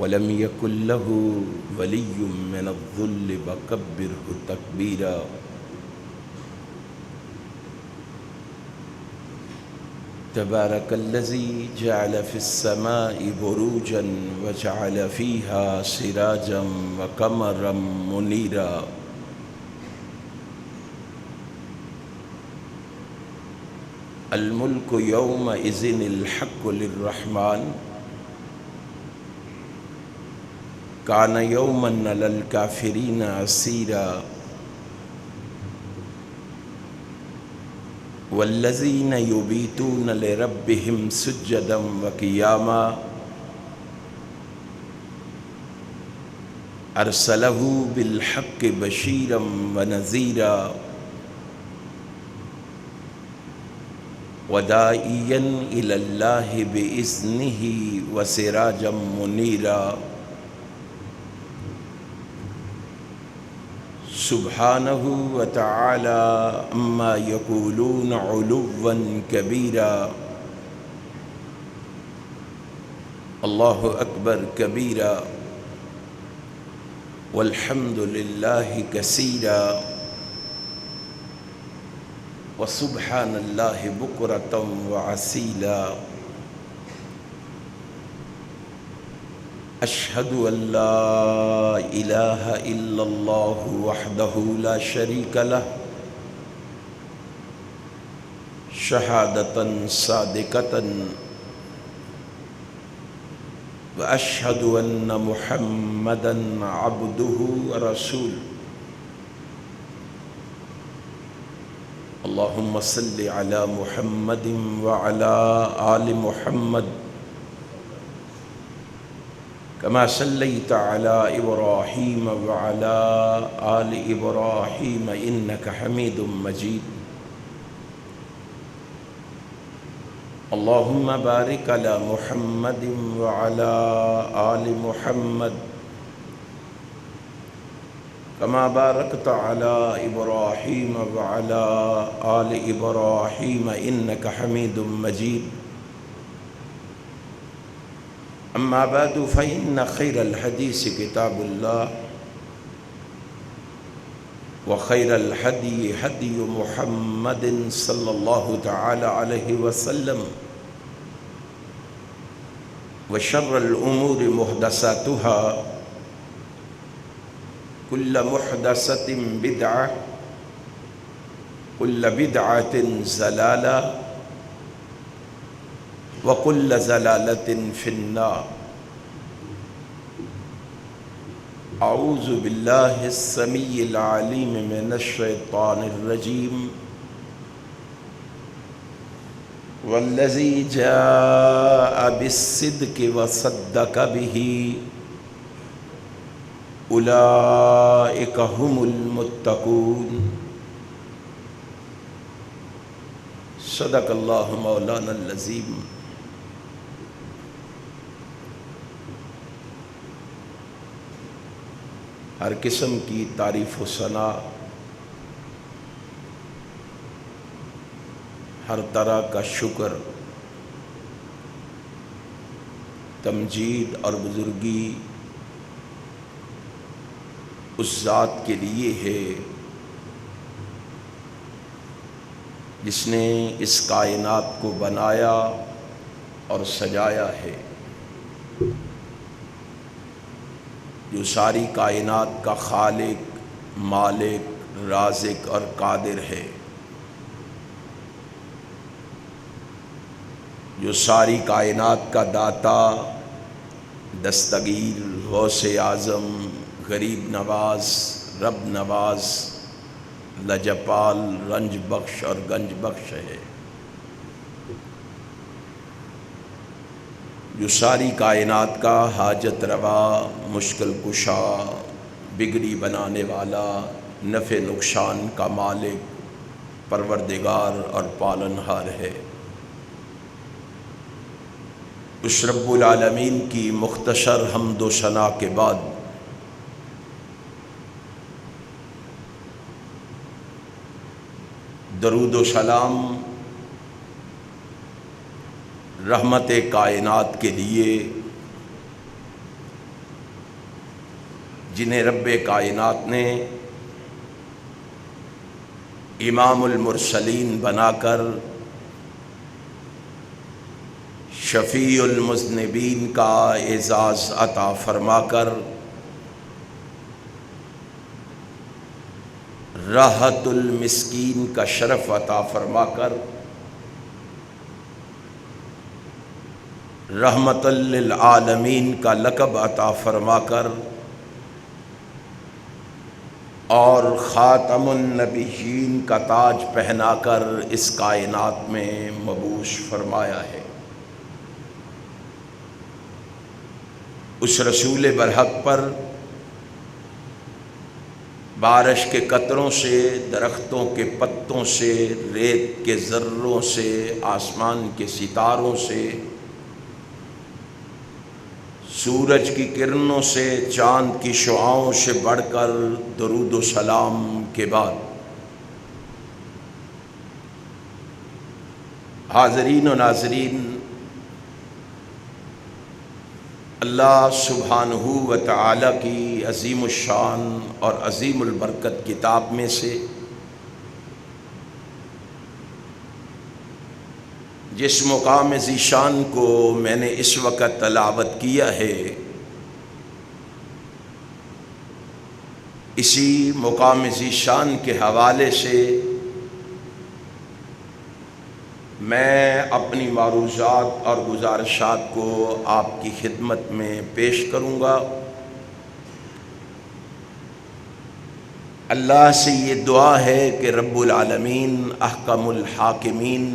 ولم يكن له ولي من الذل وكبره تكبيرا تبارك الذي جعل في السماء بروجا وجعل فيها سراجا وقمرا منيرا الملك يومئذ الحق للرحمن كان يوما على الكافرين عسيرا والذين يبيتون لربهم سجدا وقياما أرسله بالحق بشيرا ونذيرا وداعيا إلى الله بإذنه وسراجا منيرا سبحانه وتعالى عما يقولون علوا كبيرا الله أكبر كبيرا والحمد لله كثيرا وسبحان الله بكرة وعسيلا أشهد أن لا إله إلا الله وحده لا شريك له شهادة صادقة وأشهد أن محمدا عبده ورسوله اللهم صل على محمد وعلى آل محمد كما صليت على إبراهيم وعلى آل إبراهيم إنك حميد مجيد اللهم بارك على محمد وعلى آل محمد كما باركت على إبراهيم وعلى آل إبراهيم إنك حميد مجيد أما بعد فإن خير الحديث كتاب الله وخير الهدي هدي محمد صلى الله تعالى عليه وسلم وشر الأمور محدثاتها كل محدثة بدعة كل بدعة ضلالة وكل ضلالة في النار أعوذ بالله السميع العليم من الشيطان الرجيم والذي جاء بالصدق وصدق به أولئك هم المتقون صدق الله مولانا العظيم ہر قسم کی تعریف و ثنا ہر طرح کا شکر تمجید اور بزرگی اس ذات کے لیے ہے جس نے اس کائنات کو بنایا اور سجایا ہے، جو ساری کائنات کا خالق، مالک، رازق اور قادر ہے، جو ساری کائنات کا داتا، دستگیر، غوث اعظم، غریب نواز، رب نواز، لجپال، رنج بخش اور گنج بخش ہے، جو ساری کائنات کا حاجت روا، مشکل کشا، بگڑی بنانے والا، نفع نقصان کا مالک، پروردگار اور پالنہار ہے۔ اس رب العالمین کی مختصر حمد و ثنا کے بعد درود و سلام رحمت کائنات کے لیے، جنہیں رب کائنات نے امام المرسلین بنا کر شفیع المذنبین کا اعزاز عطا فرما کر راحت المسکین کا شرف عطا فرما کر رحمت للعالمین کا لقب عطا فرما کر اور خاتم النبیین کا تاج پہنا کر اس کائنات میں مبعوث فرمایا ہے۔ اس رسول برحق پر بارش کے قطروں سے، درختوں کے پتوں سے، ریت کے ذروں سے، آسمان کے ستاروں سے، سورج کی کرنوں سے، چاند کی شعاؤں سے بڑھ کر درود و سلام کے بعد حاضرین و ناظرین، اللہ سبحانہ و تعالی کی عظیم الشان اور عظیم البرکت کتاب میں سے جس مقام ذیشان کو میں نے اس وقت تلاوت کیا ہے، اسی مقام ذیشان کے حوالے سے میں اپنی معروضات اور گزارشات کو آپ کی خدمت میں پیش کروں گا۔ اللہ سے یہ دعا ہے کہ رب العالمین احکم الحاکمین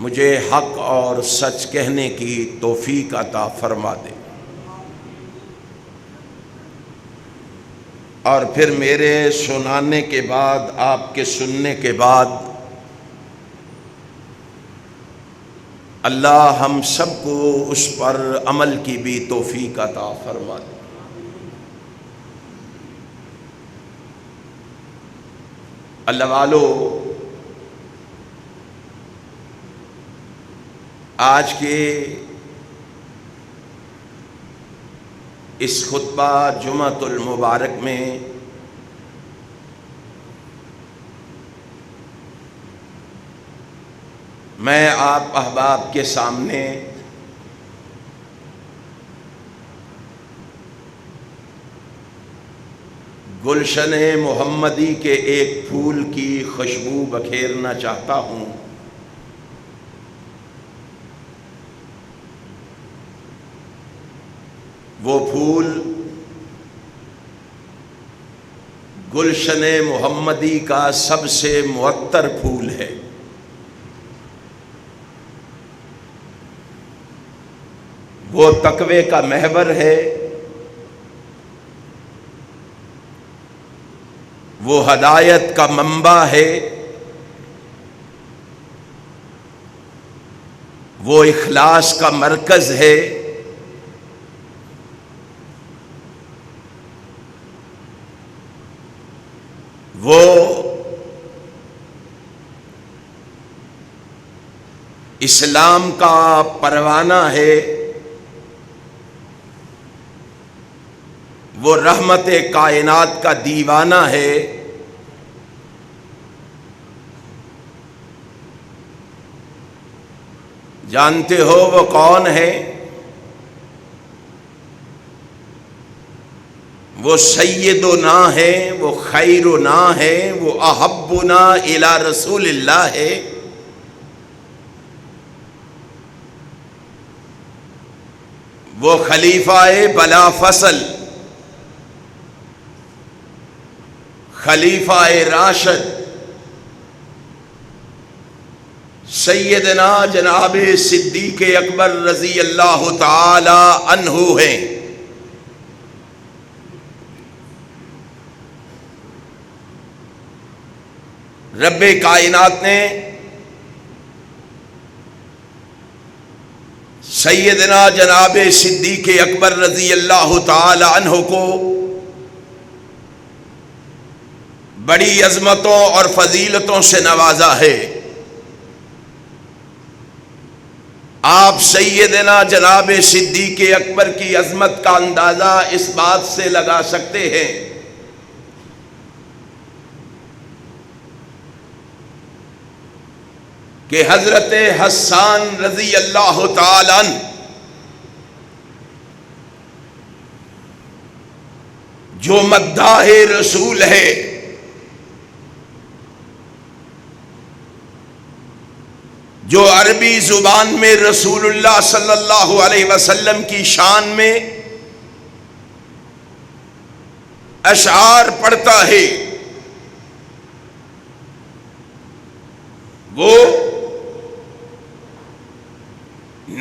مجھے حق اور سچ کہنے کی توفیق عطا فرما دے، اور پھر میرے سنانے کے بعد، آپ کے سننے کے بعد اللہ ہم سب کو اس پر عمل کی بھی توفیق عطا فرما دے۔ اللہ والو، آج کے اس خطبہ جمعۃ المبارک میں میں آپ احباب کے سامنے گلشن محمدی کے ایک پھول کی خوشبو بکھیرنا چاہتا ہوں۔ وہ پھول گلشن محمدی کا سب سے معطر پھول ہے۔ وہ تقوی کا محور ہے، وہ ہدایت کا منبع ہے، وہ اخلاص کا مرکز ہے، وہ اسلام کا پروانہ ہے، وہ رحمت کائنات کا دیوانہ ہے۔ جانتے ہو وہ کون ہے؟ وہ سیدنا ہے، وہ خیرنا ہے، وہ احبنا الی رسول اللہ ہے۔ وہ خلیفہ بلا فصل، خلیفہ راشد، سیدنا جناب صدیق اکبر رضی اللہ تعالی عنہ ہیں۔ رب کائنات نے سیدنا جناب صدیق اکبر رضی اللہ تعالی عنہ کو بڑی عظمتوں اور فضیلتوں سے نوازا ہے۔ آپ سیدنا جناب صدیق اکبر کی عظمت کا اندازہ اس بات سے لگا سکتے ہیں کہ حضرت حسان رضی اللہ تعالی عنہ جو مداح رسول ہے، جو عربی زبان میں رسول اللہ صلی اللہ علیہ وسلم کی شان میں اشعار پڑھتا ہے، وہ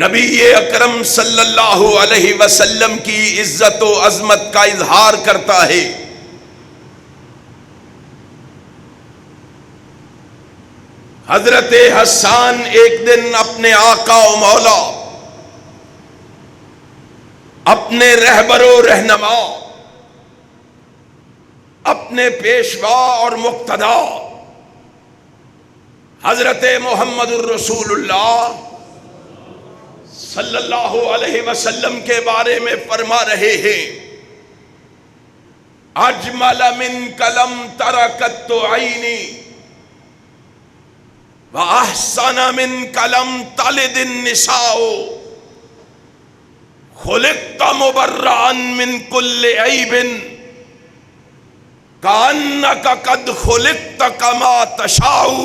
نبی اکرم صلی اللہ علیہ وسلم کی عزت و عظمت کا اظہار کرتا ہے۔ حضرت حسان ایک دن اپنے آقا و مولا، اپنے رہبر و رہنما، اپنے پیشوا اور مقتدا حضرت محمد الرسول اللہ صلی اللہ علیہ وسلم کے بارے میں فرما رہے ہیں، اجمل من کلم ترکت عینی واحسن من کلم تلد النساء، خلقت مبرئا من کل عیب کأنک قد خلقت کما تشاء۔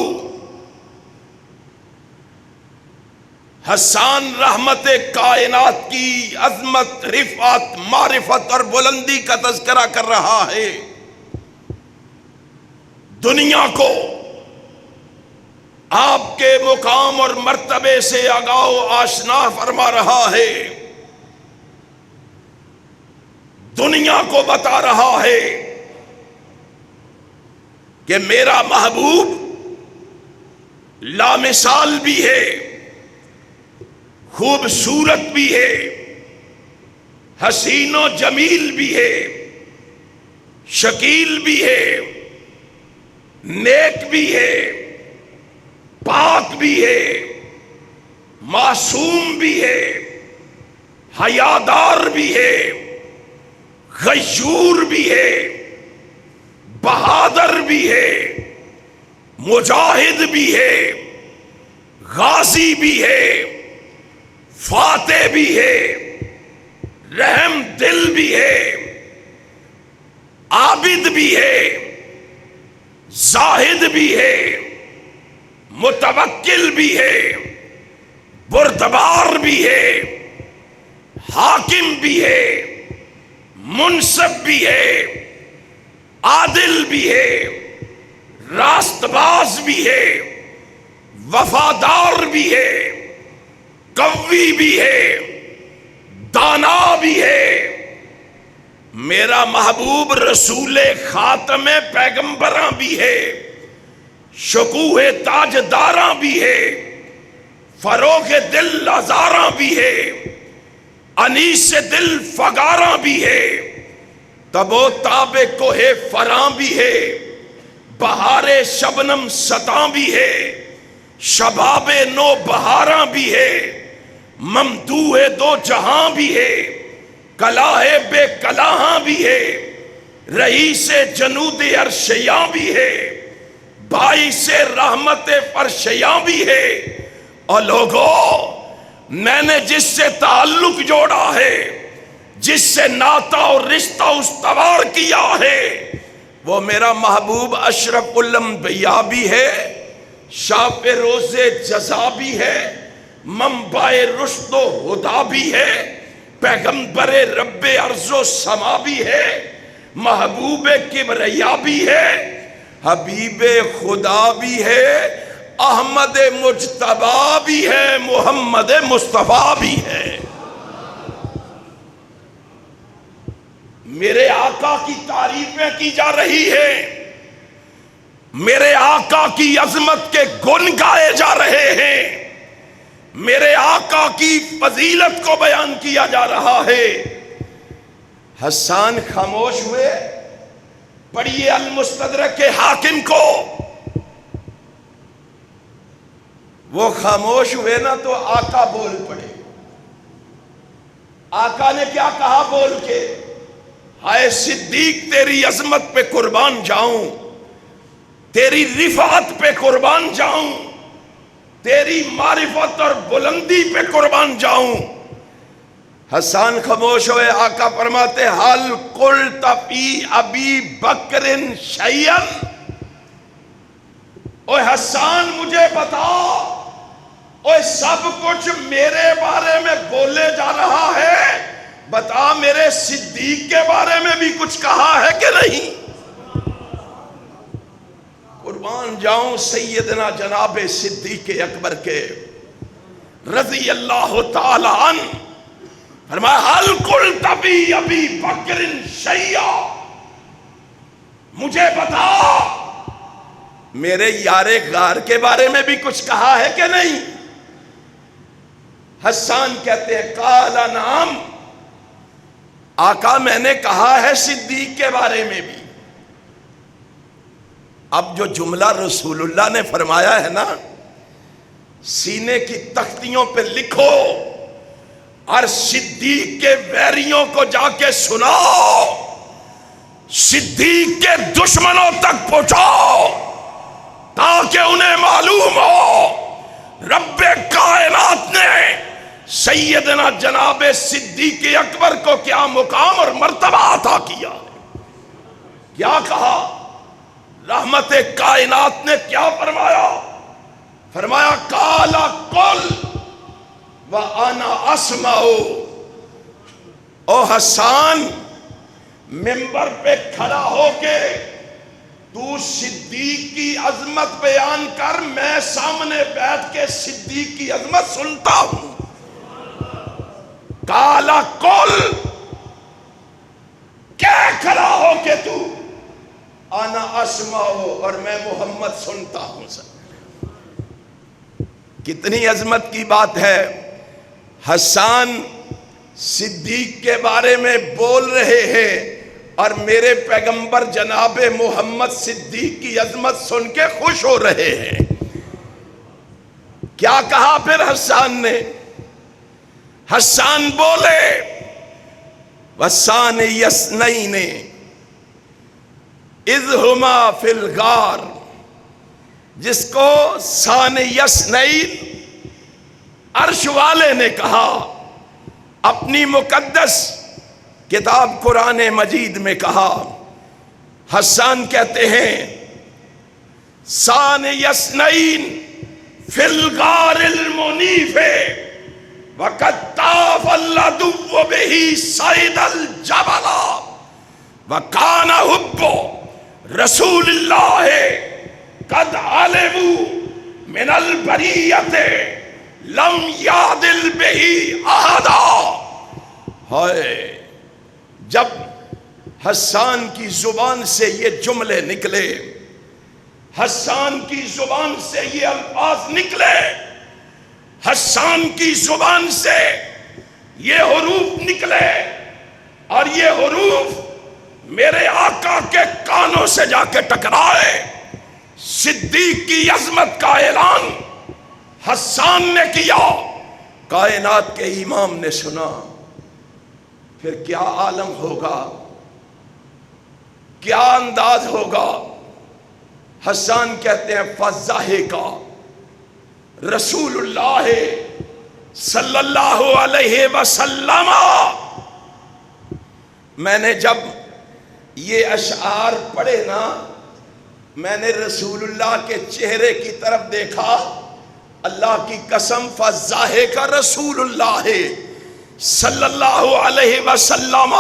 حسان رحمت کائنات کی عظمت، رفعت، معرفت اور بلندی کا تذکرہ کر رہا ہے، دنیا کو آپ کے مقام اور مرتبے سے آگاہ و آشنا فرما رہا ہے، دنیا کو بتا رہا ہے کہ میرا محبوب لامثال بھی ہے، خوبصورت بھی ہے، حسین و جمیل بھی ہے، شکیل بھی ہے، نیک بھی ہے، پاک بھی ہے، معصوم بھی ہے، حیادار بھی ہے، غیور بھی ہے، بہادر بھی ہے، مجاہد بھی ہے، غازی بھی ہے، فاتح بھی ہے، رحم دل بھی ہے، عابد بھی ہے، زاہد بھی ہے، متوکل بھی ہے، بردبار بھی ہے، حاکم بھی ہے، منصف بھی ہے، عادل بھی ہے، راست باز بھی ہے، وفادار بھی ہے، قوی بھی ہے، دانا بھی ہے۔ میرا محبوب رسول خاتم پیغمبراں بھی ہے، شکوہ تاجداراں بھی ہے، فروغ دل ہزاراں بھی ہے، انیس دل فگاراں بھی ہے، تب و تاب کوہ فراں بھی ہے، بہار شبنم ستاں بھی ہے، شباب نو بہاراں بھی ہے، ممدوح دو جہاں بھی ہے، کلاہ بے کلاہاں بھی ہے، رئیس جنود عرشیاں بھی ہے، باعث رحمت فرشیاں بھی ہے۔ اور لوگوں، میں نے جس سے تعلق جوڑا ہے، جس سے ناتا اور رشتہ استوار کیا ہے، وہ میرا محبوب اشرف الانبیاء بھی ہے، شاپ روز جزا بھی ہے، منبع رشد و ہدا بھی ہے، پیغمبر رب ارض و سما بھی ہے، محبوب کبریا بھی ہے، حبیب خدا بھی ہے، احمد مجتبی بھی ہے، محمد مصطفیٰ بھی ہے۔ میرے آقا کی تعریفیں کی جا رہی ہیں، میرے آقا کی عظمت کے گن گائے جا رہے ہیں، میرے آقا کی فضیلت کو بیان کیا جا رہا ہے۔ حسان خاموش ہوئے، پڑھیے المستدرک کے حاکم کو، وہ خاموش ہوئے نا تو آقا بول پڑے. آقا نے کیا کہا بول کے؟ ہائے صدیق تیری عظمت پہ قربان جاؤں، تیری رفعت پہ قربان جاؤں، تیری معرفت اور بلندی پہ قربان جاؤں. حسان خاموش ہوئے. آقا فرماتے حل قلت فی ابی بکر شیئا. اوے حسان مجھے بتا، اوے سب کچھ میرے بارے میں بولے جا رہا ہے، بتا میرے صدیق کے بارے میں بھی کچھ کہا ہے کہ نہیں؟ قربان جاؤں سیدنا جناب صدیق اکبر کے رضی اللہ تعالی عنہ. فرمایا حل قلت فی ابی بکر شیئا، مجھے بتا میرے یار غار کے بارے میں بھی کچھ کہا ہے کہ نہیں؟ حسان کہتے ہیں قال نعم، آقا میں نے کہا ہے صدیق کے بارے میں بھی. اب جو جملہ رسول اللہ نے فرمایا ہے نا، سینے کی تختیوں پہ لکھو اور صدیق کے ویریوں کو جا کے سناؤ، صدیق کے دشمنوں تک پہنچاؤ، تاکہ انہیں معلوم ہو رب کائنات نے سیدنا جناب صدیق اکبر کو کیا مقام اور مرتبہ عطا کیا. کیا کہا؟ رحمت کائنات نے کیا فرمایا؟ فرمایا قال قل وانا اسمع. او حسان منبر پہ کھڑا ہو کے تو صدیق کی عظمت بیان کر، میں سامنے بیٹھ کے صدیق کی عظمت سنتا ہوں. قال قل، کیا کھڑا ہو کے تو انا اسمع، اور میں محمد سنتا ہوں. کتنی عظمت کی بات ہے. حسان صدیق کے بارے میں بول رہے ہیں اور میرے پیغمبر جناب محمد صدیق کی عظمت سن کے خوش ہو رہے ہیں. کیا کہا پھر حسان نے؟ حسان بولے وَثَانِيَ اثْنَيْنِ اِذْ هُمَا فِي الْغَارِ، جس کو ثانیہ اثنین عرش والے نے کہا، اپنی مقدس کتاب قرآن مجید میں کہا. حسان کہتے ہیں ثانیہ اثنین فی الغار المنیف وقد طاف العدو بہ صعد الجبل وکان حب رسول اللہ قد علموا من البریۃ لم یعدل بہ احدا. ہائے، جب حسان کی زبان سے یہ جملے نکلے، حسان کی زبان سے یہ الفاظ نکلے، حسان کی زبان سے یہ حروف نکلے، اور یہ حروف میرے آقا کے کانوں سے جا کے ٹکرائے، صدیق کی عظمت کا اعلان حسان نے کیا، کائنات کے امام نے سنا. پھر کیا عالم ہوگا، کیا انداز ہوگا. حسان کہتے ہیں فَضَحِكَ رسول اللہ صلی اللہ علیہ وسلم. میں نے جب یہ اشعار پڑھے نا، میں نے رسول اللہ کے چہرے کی طرف دیکھا. اللہ کی قسم فَضَحِكَ رسول اللہ صلی اللہ علیہ وسلم،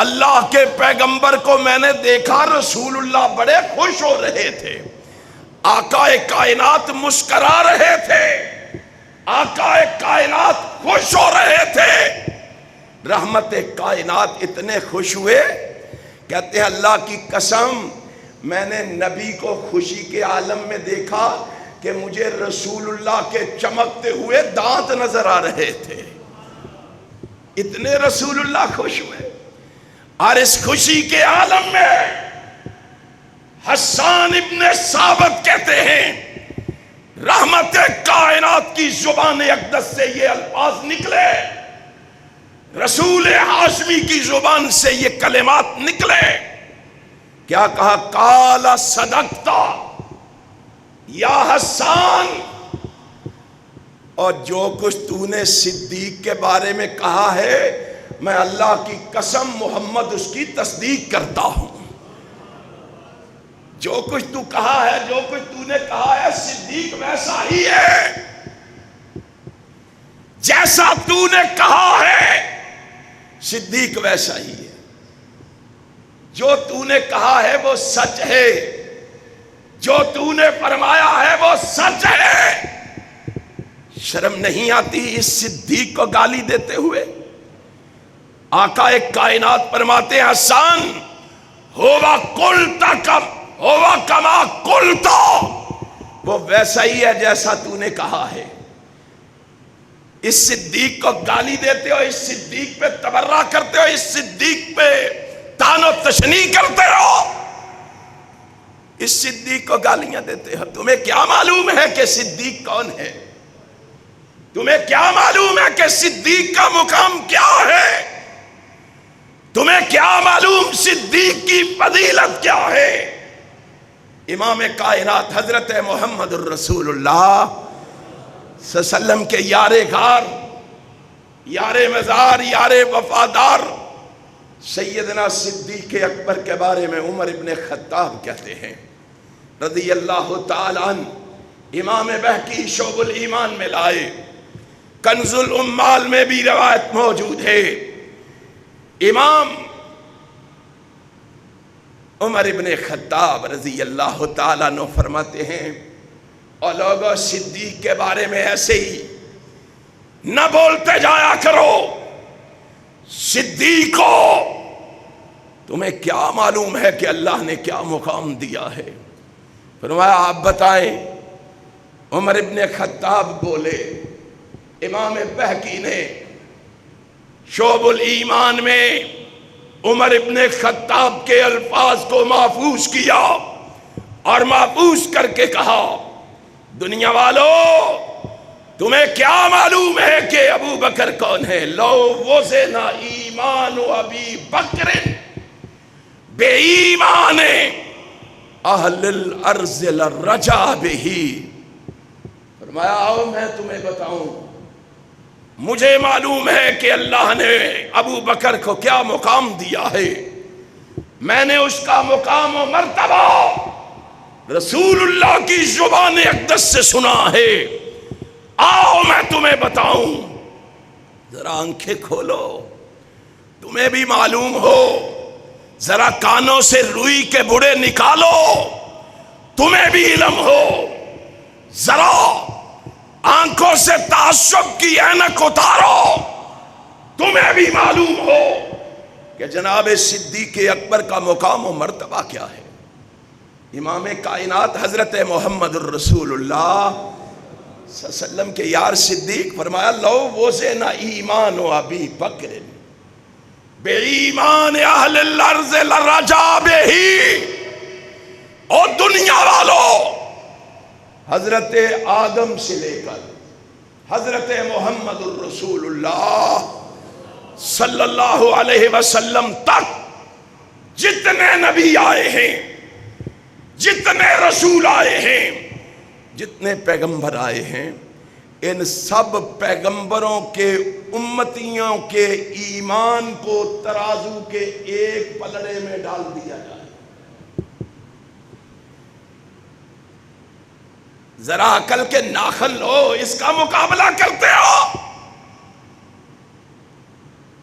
اللہ کے پیغمبر کو میں نے دیکھا، رسول اللہ بڑے خوش ہو رہے تھے، آقا کائنات مسکرا رہے تھے، آقا کائنات خوش ہو رہے تھے. رحمت کائنات اتنے خوش ہوئے، کہتے ہیں اللہ کی قسم میں نے نبی کو خوشی کے عالم میں دیکھا کہ مجھے رسول اللہ کے چمکتے ہوئے دانت نظر آ رہے تھے. اتنے رسول اللہ خوش ہوئے. اور اس خوشی کے عالم میں حسان ابن ثابت کہتے ہیں رحمت کائنات کی زبان اقدس سے یہ الفاظ نکلے، رسول ہاشمی کی زبان سے یہ کلمات نکلے، کیا کہا؟ قال صدقتا یا حسان، اور جو کچھ تو نے صدیق کے بارے میں کہا ہے میں اللہ کی قسم محمد اس کی تصدیق کرتا ہوں۔ جو کچھ تو کہا ہے، جو کچھ تو نے کہا ہے، صدیق ویسا ہی ہے جیسا تو نے کہا ہے، صدیق ویسا ہی ہے۔ جو تو نے کہا ہے وہ سچ ہے، جو تو نے فرمایا ہے وہ سچ ہے۔ شرم نہیں آتی اس صدیق کو گالی دیتے ہوئے؟ آقا ایک کائنات فرماتے ہیں حسان ہوا قلتا کم ہوا کما قلتا، وہ ویسا ہی ہے جیسا تو نے کہا ہے۔ اس صدیق کو گالی دیتے ہو، اس صدیق پہ تبرہ کرتے ہو، اس صدیق پہ تان و تشنیع کرتے ہو، اس صدیق کو گالیاں دیتے ہو۔ تمہیں کیا معلوم ہے کہ صدیق کون ہے؟ تمہیں کیا معلوم ہے کہ صدیق کا مقام کیا ہے؟ تمہیں کیا معلوم صدیق کی فضیلت کیا ہے؟ امام کائنات حضرت محمد الرسول اللہ صلی اللہ علیہ وسلم کے یار غار، یار مزار، یار وفادار سیدنا صدیق اکبر کے بارے میں عمر ابن خطاب کہتے ہیں رضی اللہ تعالیٰ عنہ، امام بہقی شعب الایمان میں لائے، کنز الامال میں بھی روایت موجود ہے۔ امام عمر ابن خطاب رضی اللہ تعالیٰ عنہ فرماتے ہیں اور لوگوں صدیق کے بارے میں ایسے ہی نہ بولتے جایا کرو، صدیق کو تمہیں کیا معلوم ہے کہ اللہ نے کیا مقام دیا ہے؟ فرمایا آپ بتائیں۔ عمر ابن خطاب بولے، امام بہقی نے شعب الایمان میں عمر ابن خطاب کے الفاظ کو محفوظ کیا اور محفوظ کر کے کہا دنیا والو تمہیں کیا معلوم ہے کہ ابو بکر کون ہے؟ لو وزن ایمان ابی بکر بے ایمان اہل الارض لرجا بہ۔ فرمایا آؤ میں تمہیں بتاؤں، مجھے معلوم ہے کہ اللہ نے ابو بکر کو کیا مقام دیا ہے، میں نے اس کا مقام و مرتبہ رسول اللہ کی زبان اقدس سے سنا ہے۔ آؤ میں تمہیں بتاؤں، ذرا آنکھیں کھولو، تمہیں بھی معلوم ہو، ذرا کانوں سے روئی کے بڑے نکالو، تمہیں بھی علم ہو، ذرا آنکھوں سے تعصب کی اینک اتارو، تمہیں بھی معلوم ہو کہ جناب صدیق اکبر کا مقام و مرتبہ کیا ہے۔ امام کائنات حضرت محمد الرسول اللہ صلی اللہ علیہ وسلم کے یار صدیق فرمایا لو وزن ایمان ابی بکر بے ایمان اہل الارض لرجا بہ۔ اور دنیا والوں، حضرت آدم سے لے کر حضرت محمد الرسول اللہ صلی اللہ علیہ وسلم تک جتنے نبی آئے ہیں، جتنے رسول آئے ہیں، جتنے پیغمبر آئے ہیں، ان سب پیغمبروں کے امتیوں کے ایمان کو ترازو کے ایک پلڑے میں ڈال دیا جائے۔ ذرا عقل کے ناخن لو، اس کا مقابلہ کرتے ہو،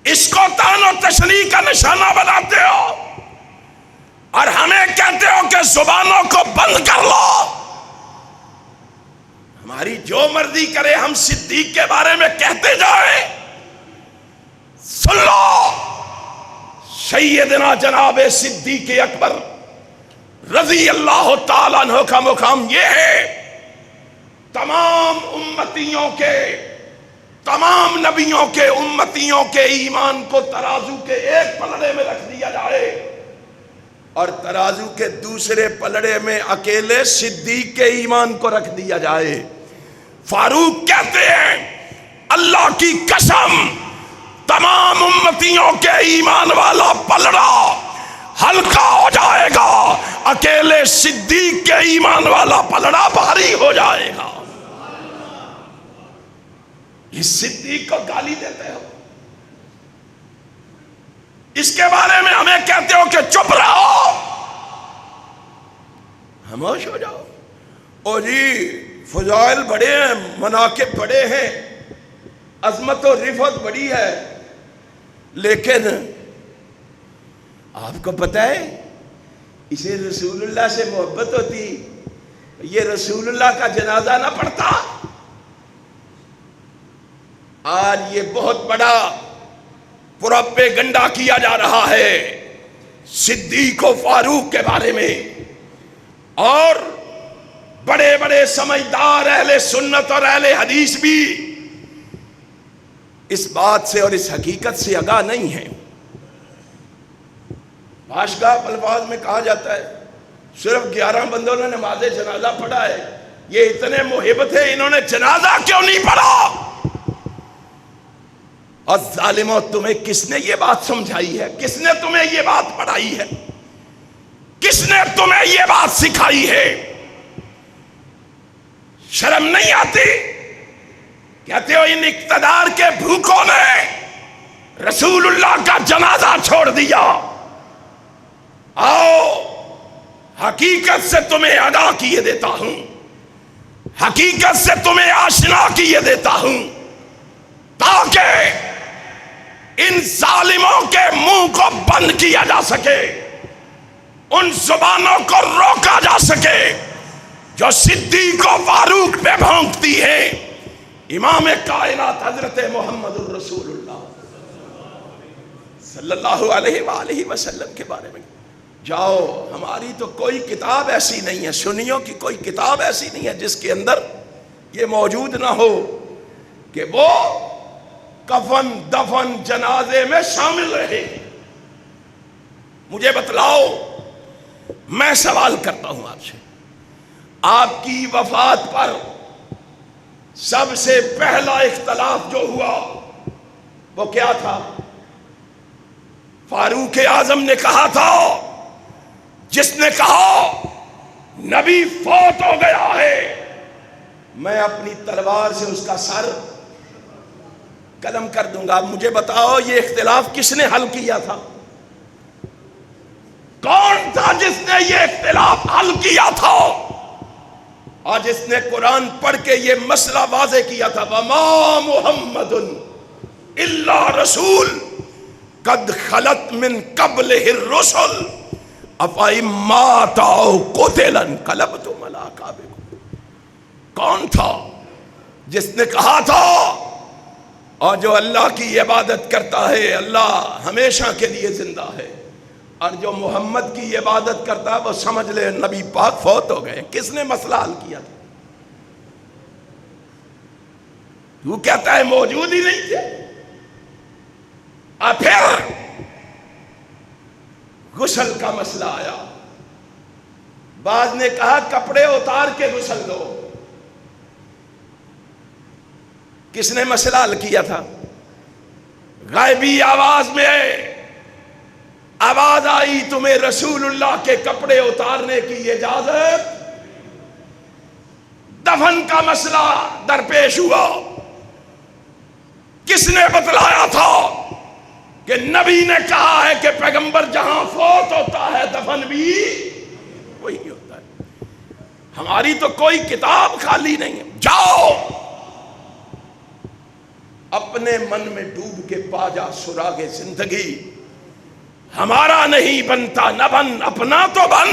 اس کو تان و تشنیع کا نشانہ بناتے ہو اور ہمیں کہتے ہو کہ زبانوں کو بند کر لو، ہماری جو مرضی کرے ہم صدیق کے بارے میں کہتے جائیں۔ سن لو، سیدنا جناب صدیق اکبر رضی اللہ تعالیٰ عنہ کا مقام یہ ہے، تمام امتیوں کے، تمام نبیوں کے امتیوں کے ایمان کو ترازو کے ایک پلڑے میں رکھ دیا جائے، اور ترازو کے دوسرے پلڑے میں اکیلے صدیق کے ایمان کو رکھ دیا جائے۔ فاروق کہتے ہیں اللہ کی قسم تمام امتیوں کے ایمان والا پلڑا ہلکا ہو جائے گا، اکیلے صدیق کے ایمان والا پلڑا بھاری ہو جائے گا۔ یہ صدیق کو گالی دیتے ہو، اس کے بارے میں ہمیں کہتے ہو کہ چپ رہو، خاموش ہو جاؤ۔ او جی فضائل بڑے ہیں، مناقب بڑے ہیں، عظمت و رفعت بڑی ہے، لیکن آپ کو پتہ ہے اسے رسول اللہ سے محبت ہوتی، یہ رسول اللہ کا جنازہ نہ پڑھتا۔ آج یہ بہت بڑا پروپیگنڈا کیا جا رہا ہے صدیق و فاروق کے بارے میں، اور بڑے بڑے سمجھدار اہل سنت اور اہل حدیث بھی اس بات سے اور اس حقیقت سے آگاہ نہیں ہیں۔ باشگاہ الفاظ میں کہا جاتا ہے صرف 11 بندوں نے نماز جنازہ پڑھا ہے، یہ اتنے محب تھے انہوں نے جنازہ کیوں نہیں پڑھا؟ اور ظالموں تمہیں کس نے یہ بات سمجھائی ہے؟ کس نے تمہیں یہ بات پڑھائی ہے؟ کس نے تمہیں یہ بات سکھائی ہے؟ شرم نہیں آتی؟ کہتے ہو ان اقتدار کے بھوکوں نے رسول اللہ کا جنازہ چھوڑ دیا۔ آؤ حقیقت سے تمہیں آگاہ کیے دیتا ہوں، حقیقت سے تمہیں آشنا کیے دیتا ہوں، تاکہ ان ظالموں کے منہ کو بند کیا جا سکے، ان زبانوں کو روکا جا سکے جو صدیق و فاروق پہ بھونکتی ہے۔ امام کائنات حضرت محمد الرسول اللہ صلی اللہ علیہ وآلہ وسلم کے بارے میں جاؤ، ہماری تو کوئی کتاب ایسی نہیں ہے، سنیوں کی کوئی کتاب ایسی نہیں ہے جس کے اندر یہ موجود نہ ہو کہ وہ کفن دفن جنازے میں شامل رہے۔ مجھے بتلاؤ، میں سوال کرتا ہوں آپ سے، آپ کی وفات پر سب سے پہلا اختلاف جو ہوا وہ کیا تھا؟ فاروق اعظم نے کہا تھا، جس نے کہا نبی فوت ہو گیا ہے، میں اپنی تلوار سے اس کا سر قلم کر دوں گا۔ مجھے بتاؤ یہ اختلاف کس نے حل کیا تھا؟ کون تھا جس نے یہ اختلاف حل کیا تھا اور جس نے قرآن پڑھ کے یہ مسئلہ واضح کیا تھا؟ وَمَا مُحَمَّدٌ إِلَّا رَسُولٌ قَدْ خَلَتْ مِن قَبْلِهِ الرُّسُلُ أَفَإِن مَاتَ أَوْ قُتِلَ انقلبتم عَلَىٰ أَعْقَابِكُمْ۔ کون تھا جس نے کہا تھا اور جو اللہ کی عبادت کرتا ہے اللہ ہمیشہ کے لیے زندہ ہے، اور جو محمد کی عبادت کرتا ہے وہ سمجھ لے نبی پاک فوت ہو گئے؟ کس نے مسئلہ حل کیا تھا؟ تو کہتا ہے موجود ہی نہیں تھے۔ اور پھر غسل کا مسئلہ آیا، بعض نے کہا کپڑے اتار کے غسل دو۔ کس نے مسئلہ حل کیا تھا؟ غائبی آواز میں آواز آئی تمہیں رسول اللہ کے کپڑے اتارنے کی اجازت۔ دفن کا مسئلہ درپیش ہوا، کس نے بتلایا تھا کہ نبی نے کہا ہے کہ پیغمبر جہاں فوت ہوتا ہے دفن بھی وہی ہوتا ہے۔ ہماری تو کوئی کتاب خالی نہیں ہے۔ جاؤ اپنے من میں ڈوب کے پا جا سراغ زندگی، ہمارا نہیں بنتا نہ بن، اپنا تو بن۔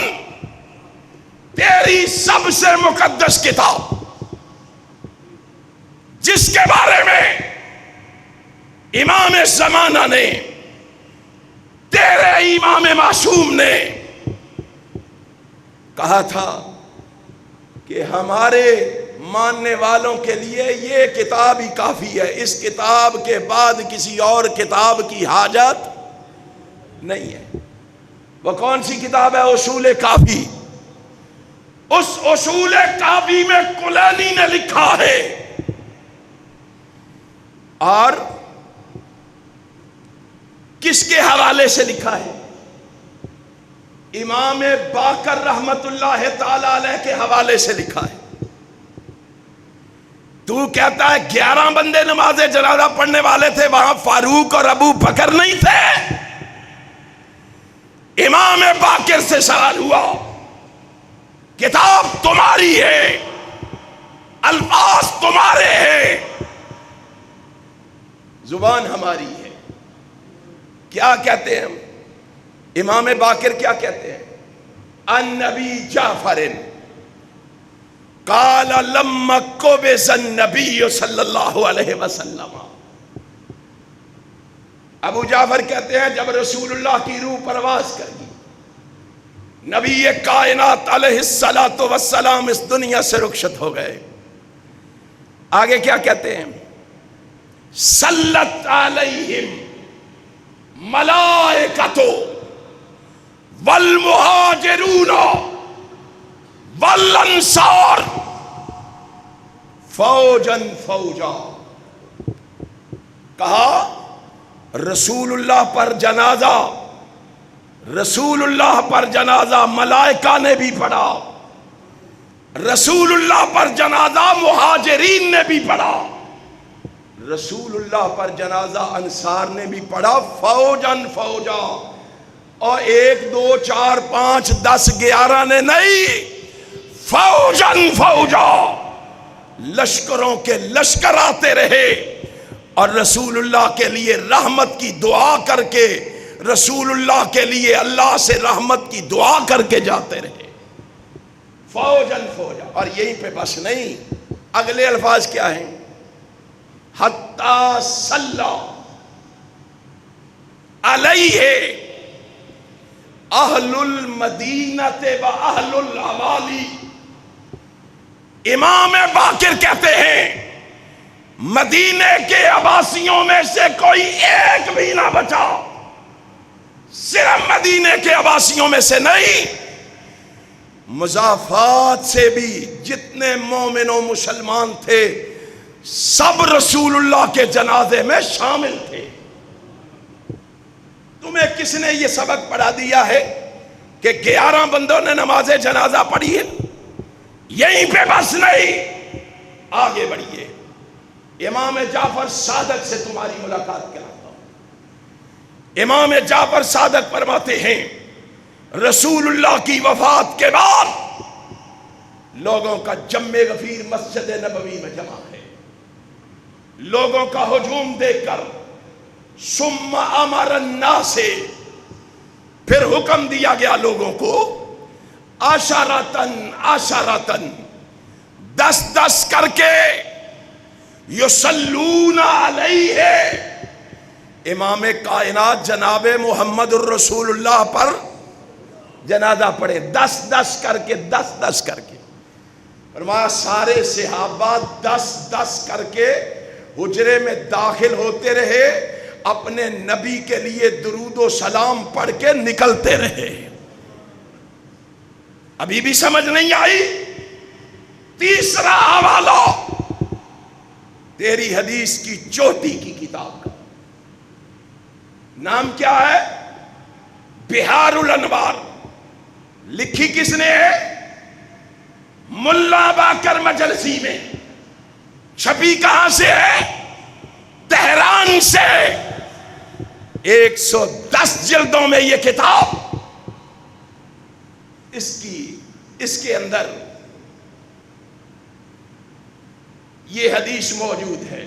تیری سب سے مقدس کتاب جس کے بارے میں امام زمانہ نے، تیرے امام معصوم نے کہا تھا کہ ہمارے ماننے والوں کے لیے یہ کتاب ہی کافی ہے، اس کتاب کے بعد کسی اور کتاب کی حاجت نہیں ہے۔ وہ کون سی کتاب ہے؟ اصول کافی۔ اس اصول کافی میں کلینی نے لکھا ہے، اور کس کے حوالے سے لکھا ہے؟ امام باقر رحمت اللہ تعالی علیہ کے حوالے سے لکھا ہے۔ تو کہتا ہے 11 بندے نماز جنازہ پڑھنے والے تھے، وہاں فاروق اور ابو بکر نہیں تھے۔ امام باقر سے سوال ہوا، کتاب تمہاری ہے، الفاظ تمہارے ہیں، زبان ہماری ہے، کیا کہتے ہیں؟ امام باقر کیا کہتے ہیں؟ النبی جعفر قال لما قبض النبی صلی اللہ علیہ وسلم، ابو جعفر کہتے ہیں جب رسول اللہ کی روح پرواز کر گئی، نبی کائنات علیہ الصلوۃ والسلام اس دنیا سے رخصت ہو گئے، آگے کیا کہتے ہیں؟ سلط علیہم ملائکۃ والمہاجرون والانصار فوجا فوجا، کہا رسول اللہ پر جنازہ، رسول اللہ پر جنازہ ملائکہ نے بھی پڑھا، رسول اللہ پر جنازہ مہاجرین نے بھی پڑھا، رسول اللہ پر جنازہ انصار نے بھی پڑھا، فوجن فوجا، اور 1 2 4 5 10 11 نے نہیں، فوجن فوجا، لشکروں کے لشکر آتے رہے، اور رسول اللہ کے لیے رحمت کی دعا کر کے، رسول اللہ کے لیے اللہ سے رحمت کی دعا کر کے جاتے رہے، فوجن فوجا۔ اور یہیں پہ بس نہیں، اگلے الفاظ کیا ہیں؟ حتی صلی علیہ اہل المدینۃ و اہل الحوالی، امام باقر کہتے ہیں مدینے کے عباسیوں میں سے کوئی ایک بھی نہ بچا، صرف مدینے کے عباسیوں میں سے نہیں، مضافات سے بھی جتنے مومن و مسلمان تھے سب رسول اللہ کے جنازے میں شامل تھے۔ تمہیں کس نے یہ سبق پڑھا دیا ہے کہ 11 بندوں نے نماز جنازہ پڑھی ہے؟ یہیں پہ بس نہیں، آگے بڑھیے، امام جعفر صادق سے تمہاری ملاقات کراتا ہوں۔ امام جعفر صادق فرماتے ہیں رسول اللہ کی وفات کے بعد لوگوں کا جم غفیر مسجد نبوی میں جمع ہے، لوگوں کا ہجوم دیکھ کر ثم امر الناس، پھر حکم دیا گیا لوگوں کو، عشرتن عشرتن، 10 10 کر کے، یصلون علیہ، امام کائنات جناب محمد الرسول اللہ پر جنازہ پڑھے، 10 10 کر کے، 10 10 کر کے۔ فرمایا سارے صحابہ 10 10 کر کے حجرے میں داخل ہوتے رہے، اپنے نبی کے لیے درود و سلام پڑھ کے نکلتے رہے۔ ابھی بھی سمجھ نہیں آئی؟ تیسرا حوالہ تیری حدیث کی چوٹی کی کتاب کا نام کیا ہے؟ بہار الانوار، لکھی کس نے ہے؟ ملا باقر مجلسی میں، چھپی کہاں سے ہے؟ تہران سے، 110 جلدوں میں یہ کتاب، اس کے اندر یہ حدیث موجود ہے۔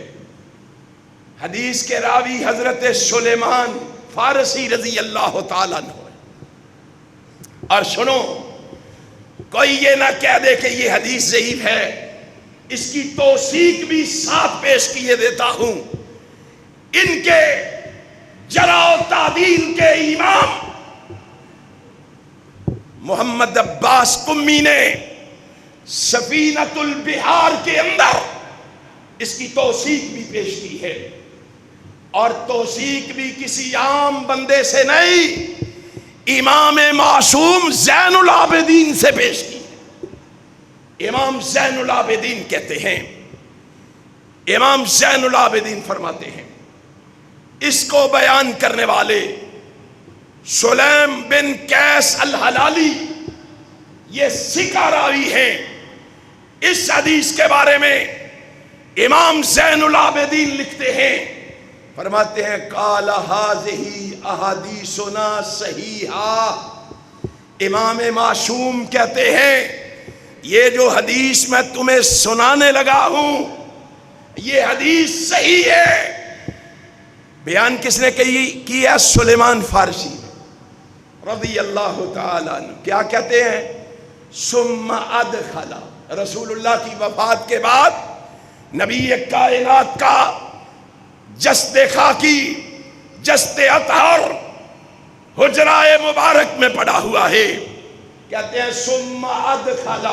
حدیث کے راوی حضرت سلیمان فارسی رضی اللہ تعالیٰ عنہ۔ اور سنو، کوئی یہ نہ کہہ دے کہ یہ حدیث ضعیف ہے، اس کی توثیق بھی ساتھ پیش کیے دیتا ہوں۔ ان کے جرح و تعدیل کے امام محمد عباس قمی نے سفینۃ البحار کے اندر اس کی توثیق بھی پیش کی ہے، اور توثیق بھی کسی عام بندے سے نہیں، امام معصوم زین العابدین سے پیش کی ہے۔ امام زین العابدین کہتے ہیں، امام زین العابدین فرماتے ہیں، اس کو بیان کرنے والے سلیم بن قیس الحلالی یہ ثقہ راوی ہیں۔ اس حدیث کے بارے میں امام زین العابدین لکھتے ہیں، فرماتے ہیں قال ھذہ احادیثنا صحیحہ، امام معصوم کہتے ہیں یہ جو حدیث میں تمہیں سنانے لگا ہوں یہ حدیث صحیح ہے۔ بیان کس نے کی ہے؟ سلیمان فارسی رضی اللہ تعالی عنہ۔ کیا کہتے ہیں؟ ثم ادخل، رسول اللہ کی وفات کے بعد نبی کائنات کا جسد خاکی، جسد اطہر حجرائے مبارک میں پڑا ہوا ہے۔ کہتے ہیں ثم ادخل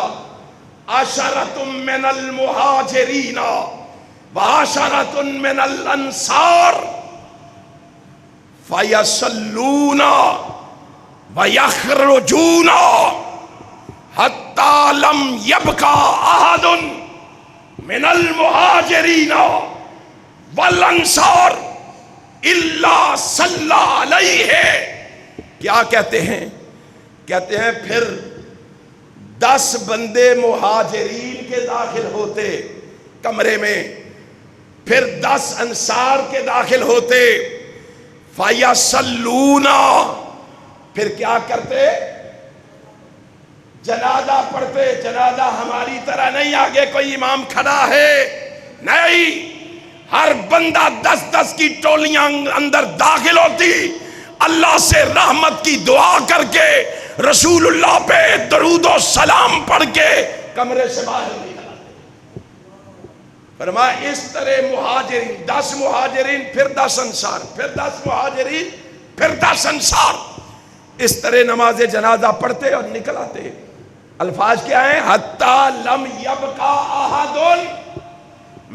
عشرۃ من المہاجرین وعشرۃ من الانصار فیصلون ویخرجون حتی لم یبقى احد من المہاجرین والانصار الا صلی علیہ۔ کیا کہتے ہیں؟ کہتے ہیں پھر 10 بندے مہاجرین کے داخل ہوتے کمرے میں، پھر 10 انصار کے داخل ہوتے، فیصلون، پھر کیا کرتے؟ جنازہ پڑھتے۔ جنازہ ہماری طرح نہیں آگے کوئی امام کھڑا ہے، نہیں، ہر بندہ 10 کی ٹولیاں اندر داخل ہوتی، اللہ سے رحمت کی دعا کر کے رسول اللہ پہ درود و سلام پڑھ کے کمرے سے باہر نہیں آتے۔ فرمایا اس طرح مہاجرین، 10 مہاجرین پھر 10 انصار، پھر 10 مہاجرین پھر 10 انصار، اس طرح نماز جنازہ پڑھتے اور نکل آتے۔ الفاظ کیا ہیں؟ حتی لم یبقى احد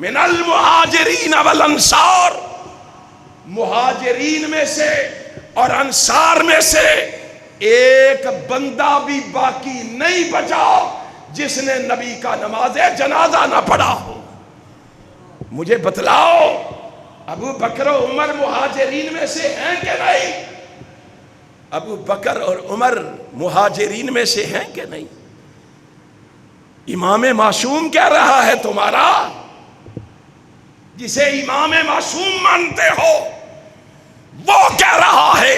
من المہاجرین والانصار، مہاجرین میں سے اور انصار میں سے ایک بندہ بھی باقی نہیں بچا جس نے نبی کا نماز جنازہ نہ پڑھا ہو۔ مجھے بتلاؤ ابو بکر و عمر مہاجرین میں سے ہیں کہ نہیں؟ ابو بکر اور عمر مہاجرین میں سے ہیں کہ نہیں؟ امام معصوم کہہ رہا ہے تمہارا، جسے امام معصوم مانتے ہو وہ کہہ رہا ہے،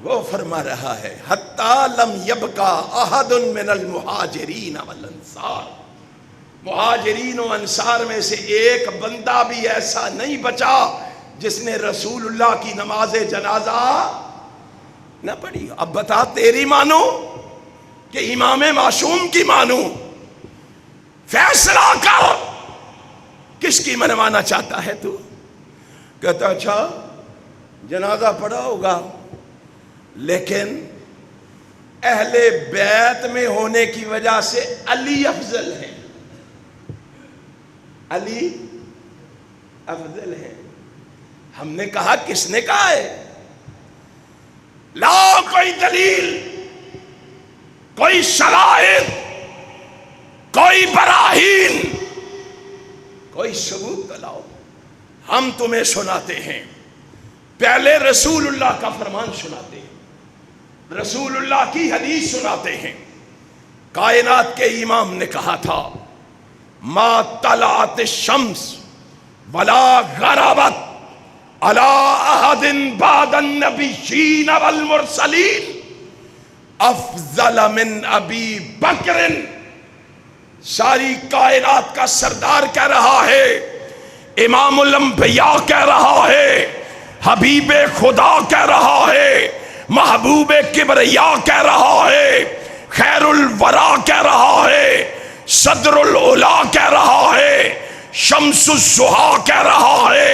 وہ فرما رہا ہے حتی لم یبقى احد من المہاجرین والانصار، مہاجرین و انصار میں سے ایک بندہ بھی ایسا نہیں بچا جس نے رسول اللہ کی نماز جنازہ نہ پڑھی۔ اب بتا تیری مانو کہ امام معصوم کی مانو؟ فیصلہ کر، کس کی منوانا چاہتا ہے تو؟ کہتا اچھا جنازہ پڑھا ہوگا لیکن اہل بیت میں ہونے کی وجہ سے علی افضل ہے، علی افضل ہے۔ ہم نے کہا کس نے کہا ہے؟ لاؤ کوئی دلیل، کوئی شواہد، کوئی براہین، کوئی ثبوت لاؤ، ہم تمہیں سناتے ہیں۔ پہلے رسول اللہ کا فرمان سناتے ہیں، رسول اللہ کی حدیث سناتے ہیں۔ کائنات کے امام نے کہا تھا ما طلعت الشمس ولا غربت علی احد بعد النبیین والمرسلین افضل من ابی بکر۔ ساری کائنات کا سردار کہہ رہا ہے، امام الانبیاء کہہ رہا ہے، حبیب خدا کہہ رہا ہے، محبوب کبریا کہہ رہا ہے، خیر الورا کہہ رہا ہے، صدر العلا کہہ رہا ہے، شمس الضحیٰ کہہ رہا ہے،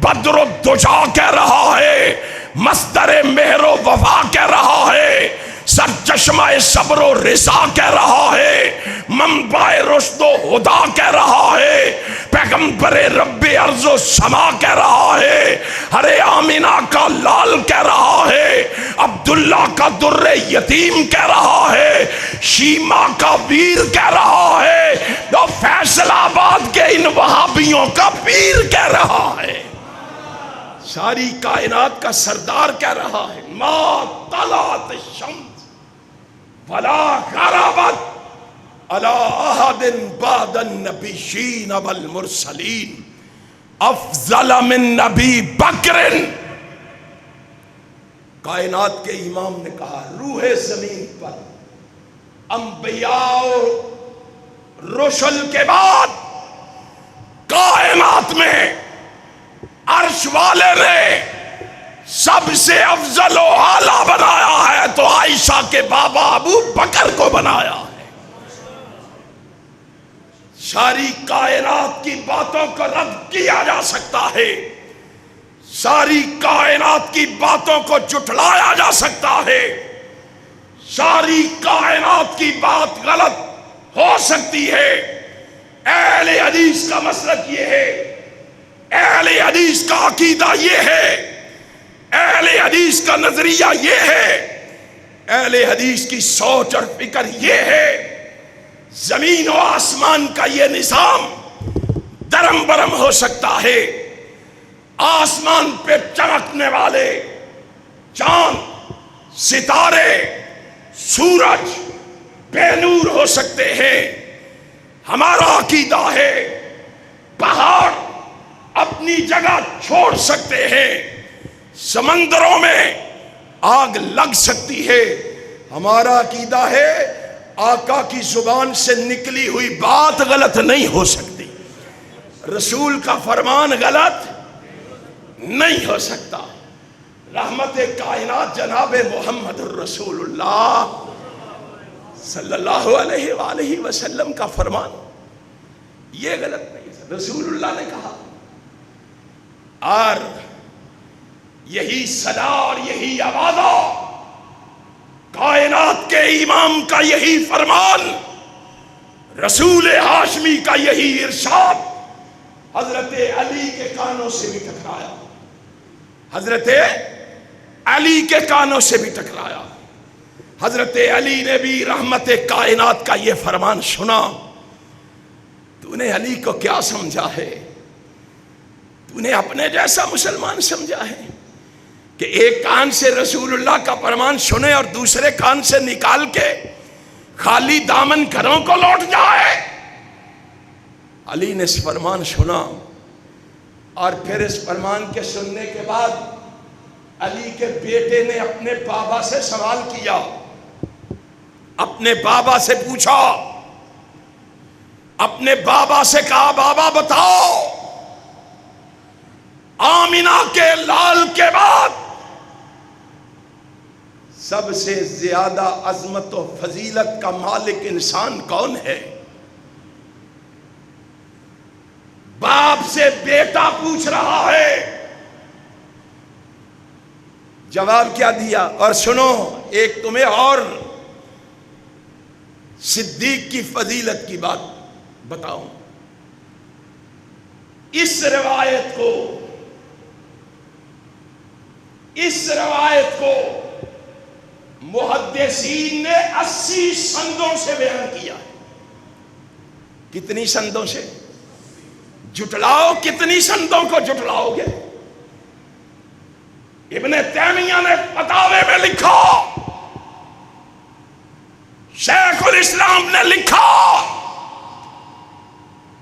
بدر الدجا کہہ رہا ہے، مصدر مہر و وفا کہہ رہا ہے، سرچشمہ صبر و رضا کہہ رہا ہے، منبع رشد و ہدا کہہ رہا ہے، پیغمبر رب ارض و سما کہہ رہا ہے، ہر آمینہ کا لال کہہ رہا ہے، عبداللہ کا در یتیم کہہ رہا ہے، شیما کا ویر کہہ رہا ہے، تو فیصل آباد کے ان وہابیوں کا پیر کہہ رہا ہے، ساری کائنات کا سردار کہہ رہا ہے، ما طلعت الشمس ولا غربت علی احد بعد النبیین والمرسلین افضل من نبی بکر۔ کائنات کے امام نے کہا روح زمین پر انبیاء و رسل کے بعد کائنات میں عرش والے نے سب سے افضل و اعلیٰ بنایا ہے تو عائشہ کے بابا ابو بکر کو بنایا ہے۔ ساری کائنات کی باتوں کو رد کیا جا سکتا ہے، ساری کائنات کی باتوں کو جھٹلایا جا سکتا ہے، ساری کائنات کی بات غلط ہو سکتی ہے۔ اہل حدیث کا مسلک یہ ہے، اہل حدیث کا عقیدہ یہ ہے، اہل حدیث کا نظریہ یہ ہے، اہل حدیث کی سوچ اور فکر یہ ہے۔ زمین و آسمان کا یہ نظام درم برم ہو سکتا ہے، آسمان پہ چمکنے والے چاند، ستارے، سورج بے نور ہو سکتے ہیں۔ ہمارا عقیدہ ہے پہاڑ اپنی جگہ چھوڑ سکتے ہیں، سمندروں میں آگ لگ سکتی ہے۔ ہمارا عقیدہ ہے آقا کی زبان سے نکلی ہوئی بات غلط نہیں ہو سکتی، رسول کا فرمان غلط نہیں ہو سکتا۔ رحمت کائنات جناب محمد الرسول اللہ صلی اللہ علیہ وآلہ وسلم کا فرمان یہ غلط نہیں ہے، رسول اللہ نے کہا، اور یہی صدا اور یہی آوازہ کائنات کے امام کا یہی فرمان، رسول ہاشمی کا یہی ارشاد حضرت علی کے کانوں سے بھی ٹکرایا، حضرت علی کے کانوں سے بھی ٹکرایا۔ حضرت علی نے بھی رحمت کائنات کا یہ فرمان سنا۔ تو نے علی کو کیا سمجھا ہے؟ تو نے اپنے جیسا مسلمان سمجھا ہے کہ ایک کان سے رسول اللہ کا فرمان سنے اور دوسرے کان سے نکال کے خالی دامن گھروں کو لوٹ جائے؟ علی نے اس فرمان سنا، اور پھر اس فرمان کے سننے کے بعد علی کے بیٹے نے اپنے بابا سے سوال کیا، اپنے بابا سے پوچھا، اپنے بابا سے کہا بابا بتاؤ آمینہ کے لال کے بعد سب سے زیادہ عظمت و فضیلت کا مالک انسان کون ہے؟ باپ سے بیٹا پوچھ رہا ہے، جواب کیا دیا؟ اور سنو ایک تمہیں اور صدیق کی فضیلت کی بات بتاؤں۔ اس روایت کو محدثین نے 80 سندوں سے بیان کیا ہے۔ کتنی سندوں سے؟ جھٹلاؤ، کتنی سندوں کو جھٹلاؤ گے؟ ابن تیمیہ نے فتاوی میں لکھا، شیخ الاسلام نے لکھا،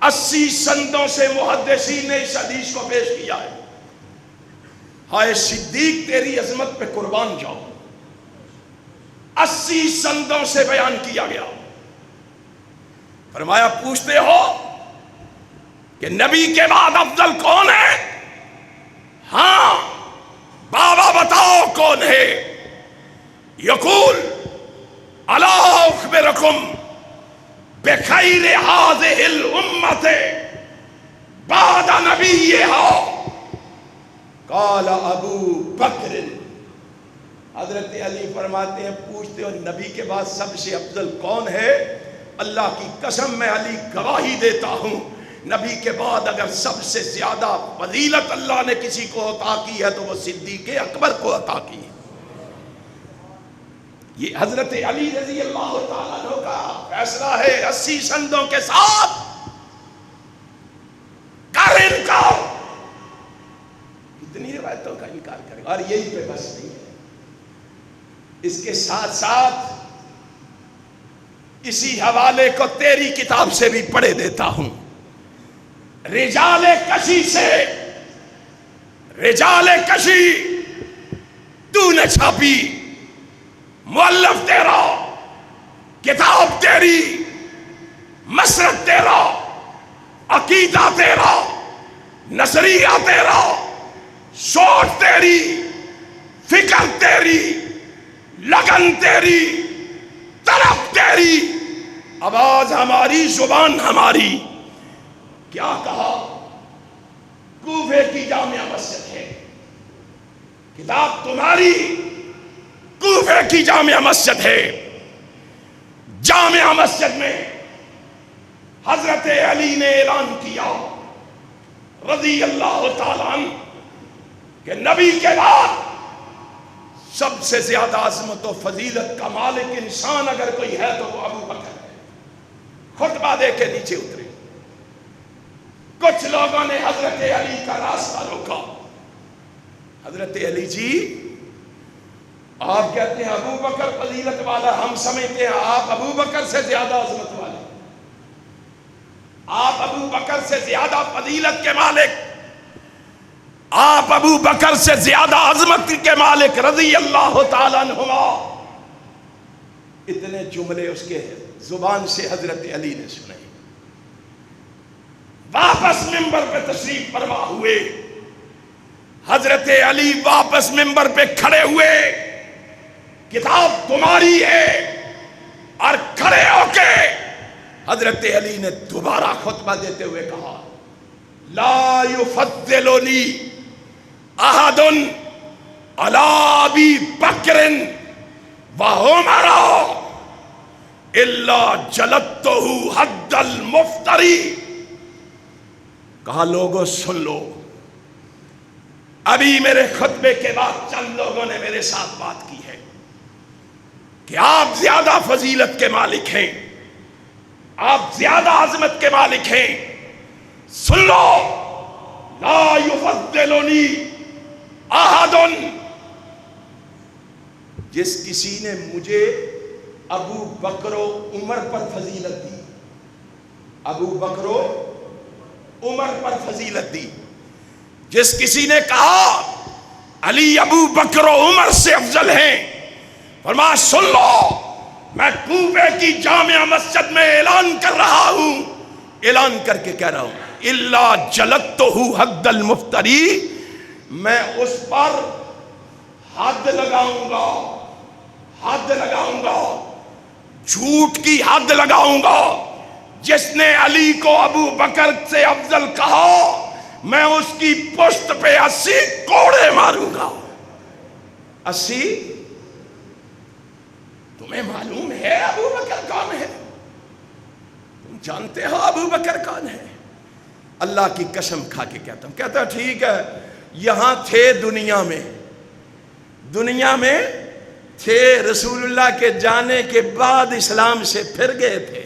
80 سندوں سے محدثین نے اس حدیث کو پیش کیا ہے۔ ہائے صدیق تیری عظمت پہ قربان جاؤ، 80 سندوں سے بیان کیا گیا۔ فرمایا پوچھتے ہو کہ نبی کے بعد افضل کون ہے؟ ہاں بابا بتاؤ کون ہے؟ یقول الا اخبرکم بخیر هذه الامة بعد نبیها قال ابو بکر۔ حضرت علی فرماتے ہیں پوچھتے ہو نبی کے بعد سب سے افضل کون ہے؟ اللہ کی قسم میں علی گواہی دیتا ہوں، نبی کے بعد اگر سب سے زیادہ فضیلت اللہ نے کسی کو عطا کی ہے تو وہ صدیق اکبر کو عطا کی ہے۔ یہ حضرت علی رضی اللہ تعالیٰ عنہ کا فیصلہ ہے 80 سندوں کے ساتھ کر انکار. کتنی روایتوں کا انکار کرے گا. اور یہی پہ بس نہیں ہے، اس کے ساتھ ساتھ اسی حوالے کو تیری کتاب سے بھی پڑھے دیتا ہوں. رجال کشی سے، رجال کشی تو نے چھاپی، مؤلف تیرا، کتاب تیری، مسلک تیرا، عقیدہ تیرا، نظریہ تیرا، سوچ تیری، فکر تیری، لگن تیری، طرف تیری، آواز ہماری، زبان ہماری. کیا کہا؟ کوفے کی جامع مسجد ہے، کتاب تمہاری، کوفے کی جامع مسجد ہے. جامع مسجد میں حضرت علی نے اعلان کیا رضی اللہ تعالیٰ عنہ کہ نبی کے بعد سب سے زیادہ عظمت و فضیلت کا مالک انسان اگر کوئی ہے تو وہ ابو بکر ہے. خطبہ دے کے نیچے اترے. کچھ لوگوں نے حضرت علی کا راستہ روکا. حضرت علی جی آپ کہتے ہیں ابو بکر فضیلت والا، ہم سمجھتے ہیں آپ ابو بکر سے زیادہ عظمت والے، آپ ابو بکر سے زیادہ فضیلت کے مالک، آپ ابو بکر سے زیادہ عظمت کے مالک رضی اللہ تعالیٰ عنہما. اتنے جملے اس کے زبان سے حضرت علی نے سنے. واپس ممبر پہ تشریف فرما ہوئے. حضرت علی واپس ممبر پہ کھڑے ہوئے. کتاب تمہاری ہے، اور کھڑے ہو کے حضرت علی نے دوبارہ خطبہ دیتے ہوئے کہا لا یفضلنی احد علی ابی بکر وعمر الا جلدتہ حد المفتری. کہا لوگوں سن لو، ابھی میرے خطبے کے بعد چند لوگوں نے میرے ساتھ بات کی ہے کہ آپ زیادہ فضیلت کے مالک ہیں، آپ زیادہ عظمت کے مالک ہیں. سن لو، لا یفضلنی احد، جس کسی نے مجھے ابو بکر و عمر پر فضیلت دی، ابو بکر و عمر پر فضیلت دی، جس کسی نے کہا علی ابو بکر و عمر سے افضل ہیں، فرمایا سن لو، میں کوفے کی جامع مسجد میں اعلان کر رہا ہوں، اعلان کر کے کہہ رہا ہوں الا جلدتہ حد المفتری، میں اس پر حد لگاؤں گا، حد لگاؤں گا، جھوٹ کی حد لگاؤں گا. جس نے علی کو ابو بکر سے افضل کہا میں اس کی پشت پہ 80 کوڑے ماروں گا. 80. تمہیں معلوم ہے ابو بکر کون ہے؟ تم جانتے ہو ابو بکر کون ہے؟ اللہ کی قسم کھا کے کہتا ہوں. کہتا ٹھیک ہے، یہاں تھے دنیا میں تھے، رسول اللہ کے جانے کے بعد اسلام سے پھر گئے تھے،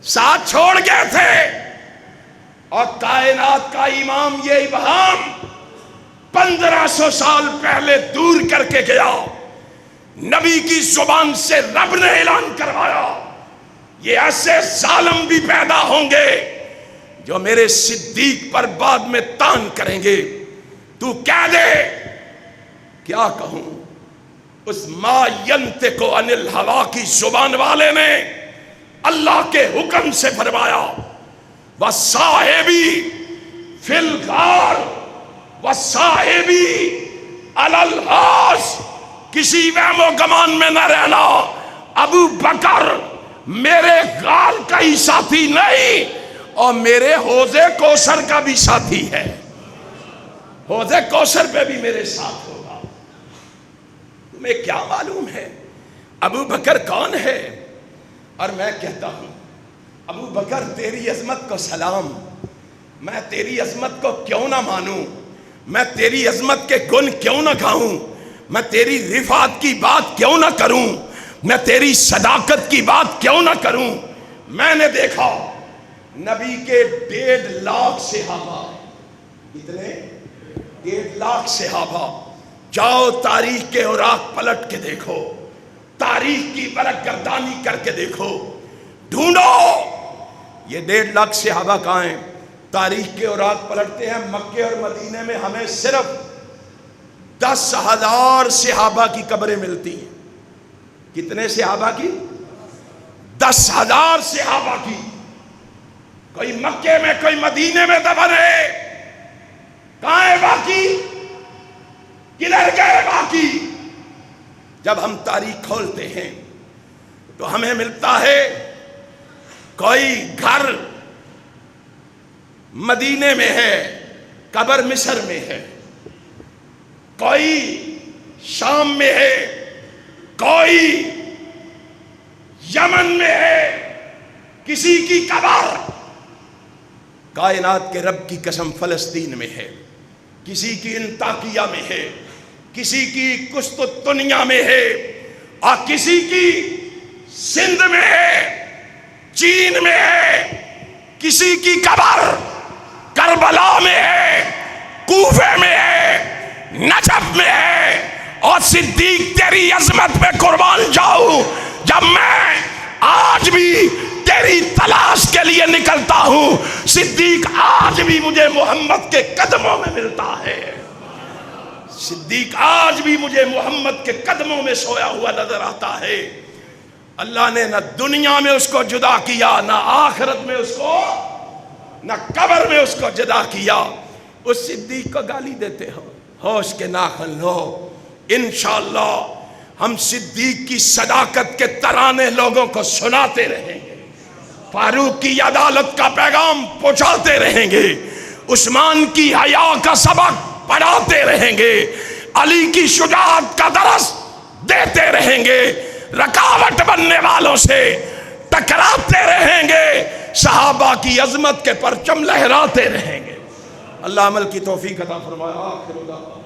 ساتھ چھوڑ گئے تھے، اور کائنات کا امام یہ ابہام 1500 سال پہلے دور کر کے گیا. نبی کی زبان سے رب نے اعلان کروایا یہ ایسے ظالم بھی پیدا ہوں گے جو میرے صدیق پر بعد میں تان کریں گے. تو کہہ دے. کیا کہوں؟ اس ما ینطق عن الہوا کی زبان والے نے اللہ کے حکم سے فرمایا وَصَاحِبِي فِي الْغَارِ وَصَاحِبِي عَلَى الْحَوْضِ، کسی وہم و گمان میں نہ رہنا، ابو بکر میرے غار کا ہی ساتھی نہیں اور میرے حوض کوثر کا بھی ساتھی ہے، حوض کوثر پہ بھی میرے ساتھ ہوگا. تمہیں کیا معلوم ہے ابو بکر کون ہے؟ اور میں کہتا ہوں ابو بکر تیری عظمت کو سلام، میں تیری عظمت کو کیوں نہ مانوں، میں تیری عظمت کے گن کیوں نہ گاؤں، میں تیری رفعت کی بات کیوں نہ کروں، میں تیری صداقت کی بات کیوں نہ کروں؟ میں نے دیکھا نبی کے 1.5 لاکھ صحابہ، کتنے؟ 1.5 لاکھ صحابہ. جاؤ تاریخ کے اوراق پلٹ کے دیکھو، تاریخ کی برق گردانی کر کے دیکھو، ڈھونڈو یہ 1.5 لاکھ صحابہ کہاں ہیں؟ تاریخ کے اوراق پلٹتے ہیں، مکے اور مدینے میں ہمیں صرف 10,000 صحابہ کی قبریں ملتی ہیں. کتنے صحابہ کی؟ 10,000 صحابہ کی. کوئی مکے میں کوئی مدینے میں دفن ہے، کہاں ہے باقی؟ کدھر گئے باقی؟ جب ہم تاریخ کھولتے ہیں تو ہمیں ملتا ہے کوئی گھر مدینے میں ہے، قبر مصر میں ہے، کوئی شام میں ہے، کوئی یمن میں ہے، کسی کی قبر کائنات کے رب کی قسم فلسطین میں ہے، کسی کی انطاکیہ میں ہے، کسی کی قسطنطنیہ میں ہے، اور کسی کی سندھ میں ہے، چین میں ہے، کسی کی قبر کربلا میں ہے، کوفے میں ہے، نجف میں ہے. اور صدیق تیری عظمت پہ قربان جاؤں، جب میں آج بھی تیری تلاش کے لیے نکلتا ہوں، صدیق آج بھی مجھے محمد کے قدموں میں ملتا ہے. صدیق آج بھی مجھے محمد کے قدموں میں سویا ہوا نظر آتا ہے. اللہ نے نہ دنیا میں اس کو جدا کیا، نہ آخرت میں اس کو، نہ قبر میں اس کو جدا کیا. اس صدیق کو گالی دیتے ہو، ہوش کے ناخن لو. انشاءاللہ ہم صدیق کی صداقت کے ترانے لوگوں کو سناتے رہیں گے، فاروق کی عدالت کا پیغام پہنچاتے رہیں گے، عثمان کی حیا کا سبق پڑھاتے رہیں گے، علی کی شجاعت کا درس دیتے رہیں گے، رکاوٹ بننے والوں سے ٹکراتے رہیں گے، صحابہ کی عظمت کے پرچم لہراتے رہیں گے. اللہ عمل کی توفیق عطا فرمائے. آخر دعوانا